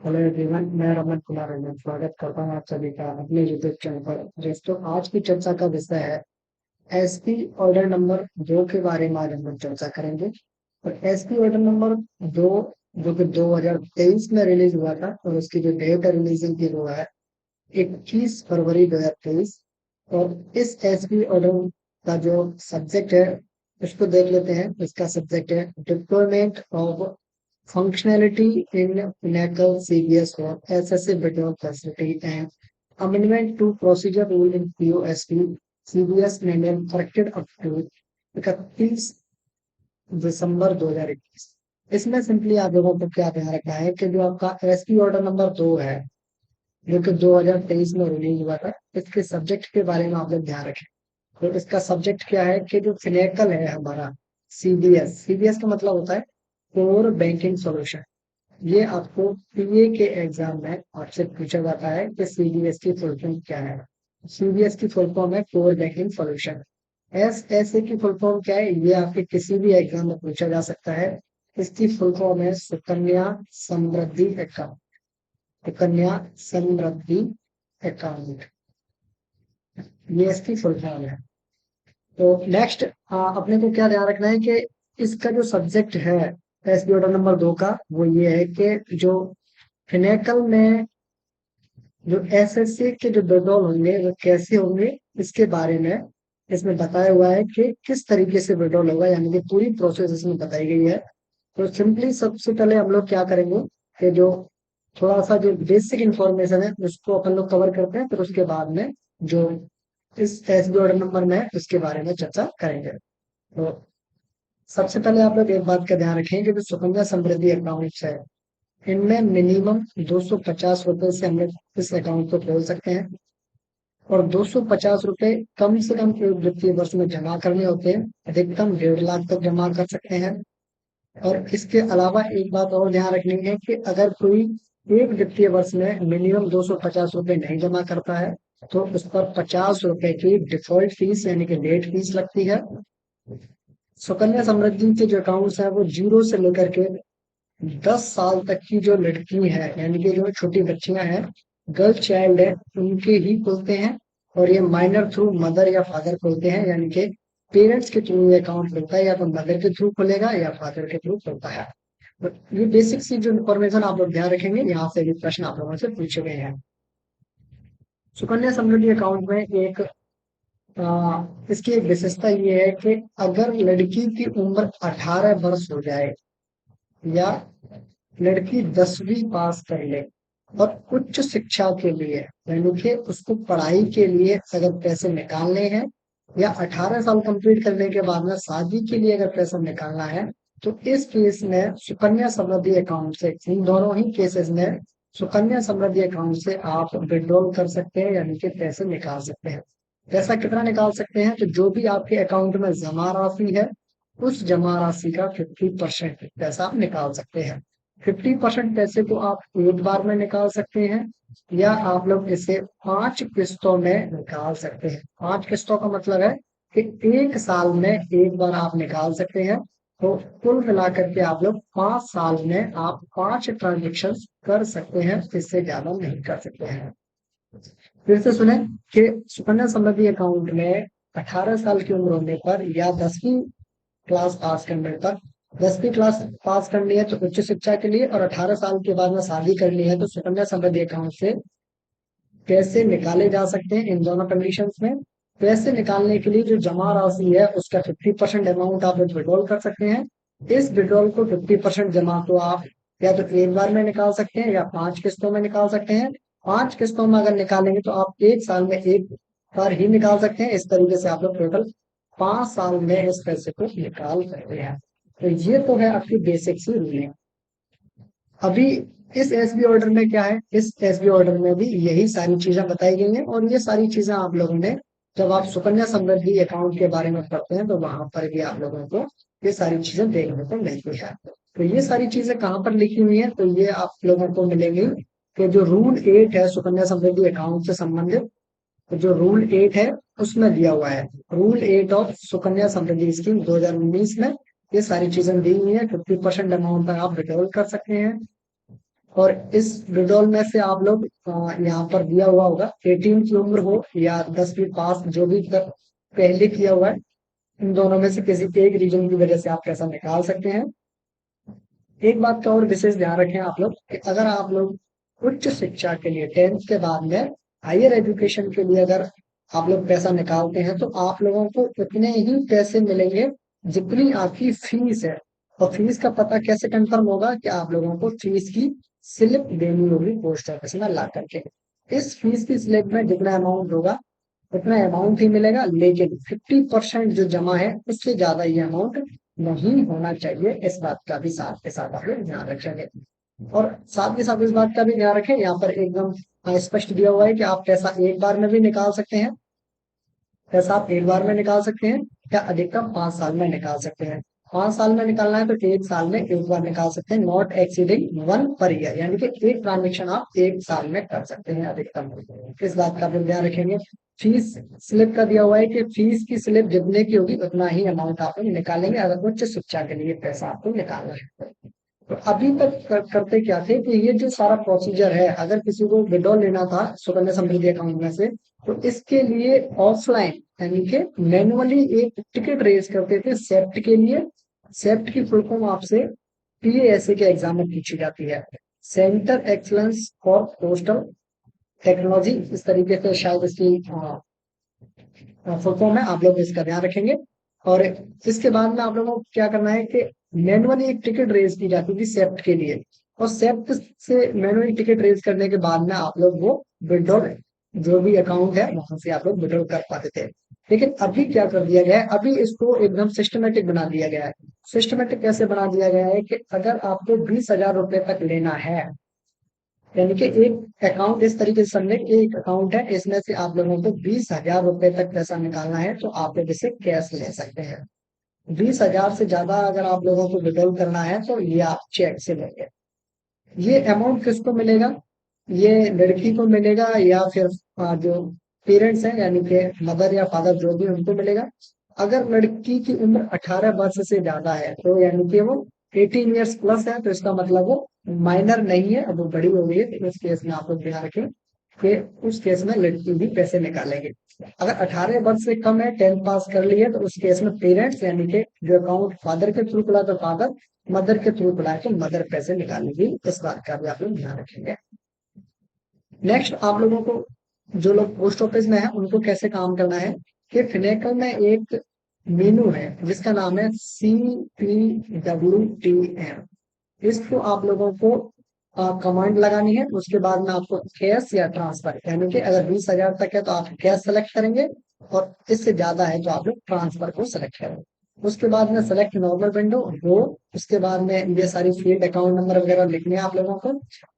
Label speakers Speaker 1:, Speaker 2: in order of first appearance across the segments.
Speaker 1: Hello everyone, मैं रमन कुमार रंजन स्वागत करता हूँ आप सभी का अपने यूट्यूब चैनल पर। दोस्तों, आज की चर्चा का विषय है एसपी ऑर्डर नंबर 2 के बारे में। आज हम लोग चर्चा करेंगे। और एसपी ऑर्डर नंबर 2 जो कि 2023 में रिलीज हुआ था, और उसकी जो डेट रिलीजिंग की वो है 21 फरवरी 2023। और इस एसपी ऑर्डर का जो सब्जेक्ट है उसको देख लेते हैं। इसका सब्जेक्ट है deployment of functionality in Pinnacle CBS for SSA Withdrawal Facility and amendment to procedure rule in POSP CBS Manual corrected up to 31 दिसंबर 2021। इसमें सिंपली आप लोगों को क्या ध्यान रखना है कि जो आपका एसपी ऑर्डर नंबर 2 है, जो कि 2023 में रिलीज हुआ था, इसके सब्जेक्ट के बारे में आप लोग ध्यान रखें। तो इसका सब्जेक्ट क्या है कि जो फिनेकल है हमारा सीबीएस, सीबीएस का मतलब होता है कोर बैंकिंग सॉल्यूशन। ये आपको पीए के एग्जाम में आपसे पूछा जाता है कि सीबीएस की फुल फॉर्म क्या है। सीबीएस की फुल फॉर्म है कोर बैंकिंग सॉल्यूशन। एसएसए की फुल फॉर्म क्या है, ये आपके किसी भी एग्जाम में पूछा जा सकता है। इसकी फुल फॉर्म है सुकन्या समृद्धि अकाउंट। सुकन्या समृद्धि अकाउंट, ये इसकी फुल फॉर्म है। तो नेक्स्ट अपने को क्या ध्यान रखना है कि इसका जो सब्जेक्ट है एसबी ऑर्डर नंबर 2 का, वो ये है कि जो फिनेकल में जो एसएससी के जो विड्रॉल होंगे वो कैसे होंगे, इसके बारे में इसमें बताया हुआ है कि किस तरीके से विड्रॉल होगा, यानी कि पूरी प्रोसेस इसमें बताई गई है। तो सिंपली सबसे पहले हम लोग क्या करेंगे कि जो थोड़ा सा जो बेसिक इंफॉर्मेशन है उसको अपन लोग कवर करते हैं, फिर उसके बाद में जो इस एसबी ऑर्डर नंबर में है उसके बारे में चर्चा करेंगे। तो सबसे पहले आप लोग एक बात का ध्यान रखें कि जो सुकन्या समृद्धि अकाउंट है, इनमें मिनिमम 250 रुपए से हम लोग इस अकाउंट को खोल सकते हैं। और 250 रुपए कम से कम एक वित्तीय वर्ष में जमा करने होते हैं। अधिकतम 1.5 लाख तक जमा कर सकते हैं। और इसके अलावा एक बात और ध्यान रखनी है कि अगर कोई एक वित्तीय वर्ष में मिनिमम 250 रुपए नहीं जमा करता है तो उस पर 50 रुपए की डिफॉल्ट फीस यानी कि लेट फीस लगती है। सुकन्या समृद्धि के जो अकाउंट्स हैं वो 0 से लेकर के 10 साल तक की जो लड़की है, यानी कि जो छोटी बच्चियां हैं, गर्ल चाइल्ड है, उनके ही खुलते हैं। और ये माइनर थ्रू मदर या फादर खुलते हैं, यानी कि पेरेंट्स के थ्रू ये अकाउंट खुलता है, या तो मदर के थ्रू खुलेगा या फादर के थ्रू खुलता है। तो ये बेसिक सी जो इन्फॉर्मेशन आप लोग ध्यान रखेंगे, यहाँ से भी प्रश्न आप लोगों से पूछे गए हैं। सुकन्या समृद्धि अकाउंट में एक इसकी एक विशेषता ये है कि अगर लड़की की उम्र 18 वर्ष हो जाए या लड़की 10वीं पास कर ले और उच्च शिक्षा के लिए, यानी कि उसको पढ़ाई के लिए अगर पैसे निकालने हैं, या 18 साल कंप्लीट करने के बाद में शादी के लिए अगर पैसा निकालना है, तो इस केस में सुकन्या समृद्धि अकाउंट से, इन दोनों ही केसेस में सुकन्या समृद्धि अकाउंट से आप विड्रॉल कर सकते हैं, यानी कि पैसे निकाल सकते हैं। पैसा कितना निकाल सकते हैं, तो जो भी आपके अकाउंट में जमा राशि है उस जमा राशि का 50% पैसा आप निकाल सकते हैं। 50% पैसे को आप एक बार में निकाल सकते हैं, या आप लोग इसे 5 किस्तों में निकाल सकते हैं। 5 किस्तों का मतलब है कि एक साल में एक बार आप निकाल सकते हैं। तो कुल मिलाकर के आप लोग 5 साल में आप 5 ट्रांजेक्शन कर सकते हैं, इससे ज्यादा नहीं कर सकते हैं। फिर से सुने कि सुकन्या समृद्धि अकाउंट में 18 साल की उम्र होने पर या 10वीं क्लास पास करने पर, 10वीं क्लास पास करनी है तो उच्च शिक्षा के लिए, और 18 साल के बाद में शादी करनी है तो सुकन्या समृद्धि अकाउंट से पैसे निकाले जा सकते हैं। इन दोनों कंडीशंस में पैसे निकालने के लिए जो जमा राशि है उसका 50% अमाउंट आप विड्रॉल कर सकते हैं। इस विड्रॉल को 50% जमा तो आप या तो एक बार में निकाल सकते हैं या 5 किस्तों में निकाल सकते हैं। 5 किस्तों में अगर निकालेंगे तो आप एक साल में एक बार ही निकाल सकते हैं। इस तरीके से आप लोग टोटल 5 साल में इस पैसे को निकाल सकते हैं। तो ये तो है आपकी बेसिक सी रूलिंग। अभी इस एसबी ऑर्डर में क्या है, इस एसबी ऑर्डर में भी यही सारी चीजें बताई गई हैं, और ये सारी चीजें आप लोगों ने जब आप सुकन्या समृद्धि अकाउंट के बारे में पढ़ते हैं तो वहां पर भी आप लोगों को ये सारी चीजें देखने को मिलती है। तो ये सारी चीजें कहाँ पर लिखी हुई है, तो ये आप लोगों को मिलेंगी कि जो रूल 8 है सुकन्या समृद्धि अकाउंट से संबंधित, तो जो रूल 8 है उसमें दिया हुआ है। Rule 8 of Sukanya Samriddhi scheme 2019 में ये सारी चीजें दी हुई है। 50% अमाउंट तक आप विड्रॉल कर सकते हैं। और इस विड्रॉल में से आप लोग यहाँ पर दिया हुआ होगा 18 की उम्र हो या 10वीं पास, जो भी पहले किया हुआ है, इन दोनों में से किसी एक रीजन की वजह से आप पैसा निकाल सकते हैं। एक बात का और विशेष ध्यान रखें आप लोग कि अगर आप लोग उच्च शिक्षा के लिए 10th के बाद में हायर एजुकेशन के लिए अगर आप लोग पैसा निकालते हैं तो आप लोगों को उतने ही पैसे मिलेंगे जितनी आपकी फीस है। और फीस का पता कैसे कंफर्म होगा कि आप लोगों को फीस की स्लिप देनी होगी पोस्ट ऑफिस में ला करके। इस फीस की स्लिप में जितना अमाउंट होगा उतना अमाउंट ही मिलेगा, लेकिन 50% जो जमा है उससे ज्यादा ये अमाउंट नहीं होना चाहिए। इस बात का भी साथ के साथ आप लोग ध्यान रखेंगे। और साथ के साथ इस बात का भी ध्यान रखें, यहाँ पर एकदम स्पष्ट दिया हुआ है कि आप पैसा एक बार में भी निकाल सकते हैं। पैसा आप एक बार में निकाल सकते हैं या अधिकतम 5 साल में निकाल सकते हैं। 5 साल में निकालना है तो एक साल में एक बार निकाल सकते हैं, नॉट एक्सीडिंग 1 पर ईयर, यानी कि एक ट्रांजेक्शन आप एक साल में कर सकते हैं अधिकतम। इस बात का भी ध्यान रखेंगे। फीस स्लिप का दिया हुआ है कि फीस की स्लिप जितने की होगी उतना ही अमाउंट आप लोग निकालेंगे अगर उच्च शिक्षा के लिए पैसा आपको निकालना है। तो अभी तक करते क्या थे कि ये जो सारा प्रोसीजर है, अगर किसी को विड्रॉ लेना था सुकन्या समृद्धि अकाउंट में से, तो इसके लिए ऑफलाइन यानी कि मैनुअली एक टिकट रेज करते थे सेप्ट के लिए। सेप्ट की फुल फॉर्म आपसे पीएएसए के एग्जाम में पूछी जाती है, centre excellence for postal technology, इस तरीके से शायद इसकी फुल फॉर्म है। आप लोग इसका ध्यान रखेंगे। और इसके बाद में आप लोगों को क्या करना है कि मैनुअली एक टिकट रेज की जाती थी सेप्ट के लिए, और सेप्ट से मैनुअली टिकट रेज करने के बाद में आप लोग वो विड्रॉल जो भी अकाउंट है वहां से आप लोग विड्रॉल कर पाते थे। लेकिन अभी क्या कर दिया गया है, अभी इसको एकदम सिस्टमेटिक बना दिया गया है। सिस्टमेटिक कैसे बना दिया गया है कि अगर आपको 20,000 रुपए तक लेना है, यानी कि एक अकाउंट इस तरीके से समझे कि एक अकाउंट है, इसमें से आप लोगों को 20,000 रुपए तक पैसा निकालना है तो आप लोग इसे कैश ले सकते हैं। 20,000 से ज्यादा अगर आप लोगों को विड्रॉल करना है तो ये आप चेक से लेंगे। ये अमाउंट किसको मिलेगा, ये लड़की को मिलेगा या फिर जो पेरेंट्स हैं यानी कि मदर या फादर जो भी उनको मिलेगा। अगर लड़की की उम्र 18 वर्ष से ज्यादा है तो यानी कि वो 18 ईयर्स प्लस है, तो इसका मतलब वो माइनर नहीं है, अब वो बड़ी हो गई है, तो उस केस में आप लोग ध्यान रखें कि उस केस में लड़की भी पैसे निकालेंगे। अगर 18 वर्ष से कम है, 10th पास कर ली है, तो उस केस में पेरेंट्स यानी कि जो अकाउंट फादर के थ्रू खुला तो फादर, मदर के थ्रू खुला है तो मदर पैसे निकालेंगी। इस बात का भी आप लोग ध्यान रखेंगे। नेक्स्ट आप लोगों को, जो लोग पोस्ट ऑफिस में है उनको कैसे काम करना है कि फिनेकल में एक मेनू है जिसका नाम है CPWTM। इसको आप लोगों को कमांड लगानी है। उसके बाद में आपको कैश या ट्रांसफर, यानी कि अगर 20,000 तक है तो आप कैश सेलेक्ट करेंगे, और इससे ज्यादा है तो आप लोग ट्रांसफर को सेलेक्ट करेंगे। उसके बाद में सेलेक्ट नॉर्मल विंडो वो, उसके बाद में ये सारी फील्ड अकाउंट नंबर वगैरह लिखने हैं आप लोगों को।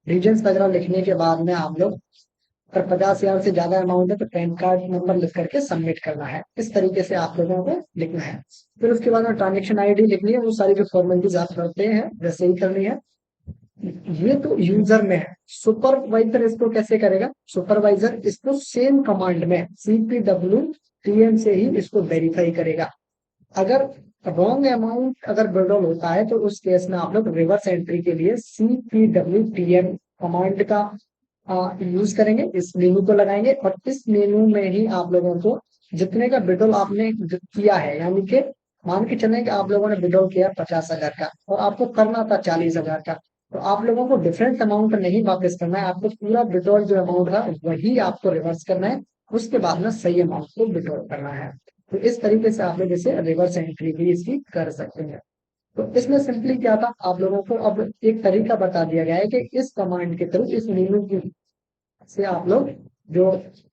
Speaker 1: रीजन्स वगैरह लिखने के बाद में आप लोग, अगर 50,000 से ज्यादा अमाउंट है तो पैन कार्ड नंबर लिख करके सबमिट करना है। इस तरीके से आप लोगों को लिखना है। फिर उसके बाद में ट्रांजेक्शन आईडी लिखनी है, वो सारी जो फॉर्मेलिटीज आप करते हैं वैसे ही करनी है। ये तो यूजर में है। सुपरवाइजर इसको कैसे करेगा, सुपरवाइजर इसको सेम कमांड में CPWTM से ही इसको वेरीफाई करेगा। अगर रॉन्ग अमाउंट अगर विड्रॉल होता है तो उस केस में आप लोग रिवर्स एंट्री के लिए CPWTM कमांड का यूज करेंगे, इस मेनू को लगाएंगे, और इस मेनू में ही आप लोगों को जितने का विड्रॉल आपने किया है, यानी कि मान के चलें कि आप लोगों ने विड्रॉल किया 50,000 का और आपको करना था 40,000 का, तो आप लोगों को डिफरेंट अमाउंट नहीं वापस करना है, आपको पूरा विड्रॉल जो अमाउंट था वही आपको रिवर्स करना है। उसके बाद में सही अमाउंट को विड्रॉल करना है। तो इस तरीके से आप लोग इसे रिवर्स एंट्री भी इसकी कर सकते हैं। तो इसमें सिंपली क्या था, आप लोगों को अब एक तरीका बता दिया गया है कि इस कमांड के थ्रू, इस मेनू की से आप लोग जो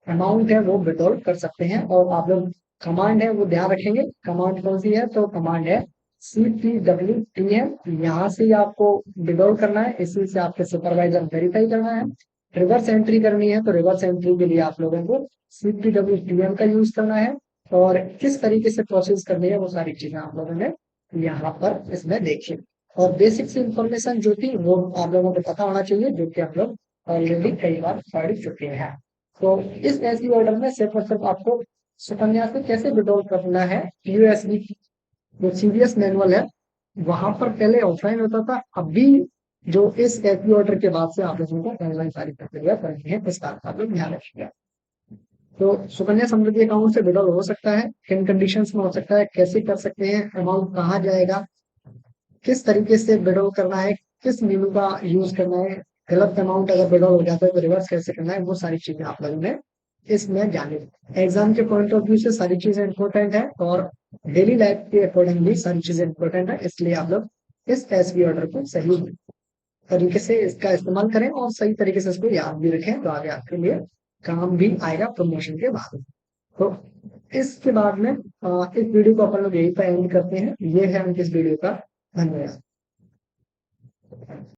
Speaker 1: अमाउंट है वो विड्रॉल कर सकते हैं। और आप लोग कमांड है वो ध्यान रखेंगे, कमांड कौन सी है, तो कमांड है CPWTM। यहाँ से ही आपको विड्रॉल करना है, इसी से आपके सुपरवाइजर वेरीफाई करना है। रिवर्स एंट्री करनी है तो रिवर्स एंट्री के लिए आप लोगों को CPWTM का यूज करना है। और किस तरीके से प्रोसेस करनी है वो सारी चीजें आप लोगों ने यहाँ पर इसमें देखी। और बेसिक सी इंफॉर्मेशन जो थी वो आप लोगों को पता होना चाहिए, जो कि आप लोग ऑलरेडी कई बार पढ़ चुके हैं। तो इस एसबी ऑर्डर में सिर्फ और सिर्फ आपको सुकन्या से कैसे विड्रॉल करना है, यूएसबी जो सीवीएस मैनुअल है वहां पर पहले ऑफलाइन होता था, अभी जो इस एसबी ऑर्डर के बाद से आप लोगों को ऑनलाइन सारी प्रक्रिया करनी है, इस बात का आप लोग ध्यान रखिएगा। तो सुकन्या समृद्धि अकाउंट से विड्रॉल हो सकता है, किन कंडीशंस में हो सकता है, कैसे कर सकते हैं, अमाउंट कहाँ जाएगा, किस तरीके से विड्रॉल करना है, किस मेनू का यूज करना है, गलत अमाउंट अगर विड्रॉल हो जाता है तो रिवर्स कैसे करना है, वो सारी चीजें आप लोगों ने इसमें जानी। एग्जाम के पॉइंट ऑफ व्यू से सारी चीजें इंपॉर्टेंट है और डेली लाइफ के अकॉर्डिंग भी सारी चीजें इंपॉर्टेंट है, इसलिए आप लोग इस एसबी ऑर्डर को सही तरीके से इसका इस्तेमाल करें और सही तरीके से इसको याद भी रखें, तो आगे आपके लिए काम भी आएगा प्रमोशन के बाद। तो इसके बाद में इस वीडियो को अपन लोग यही पे एंड करते हैं। ये है उनकी इस वीडियो का धन्यवाद।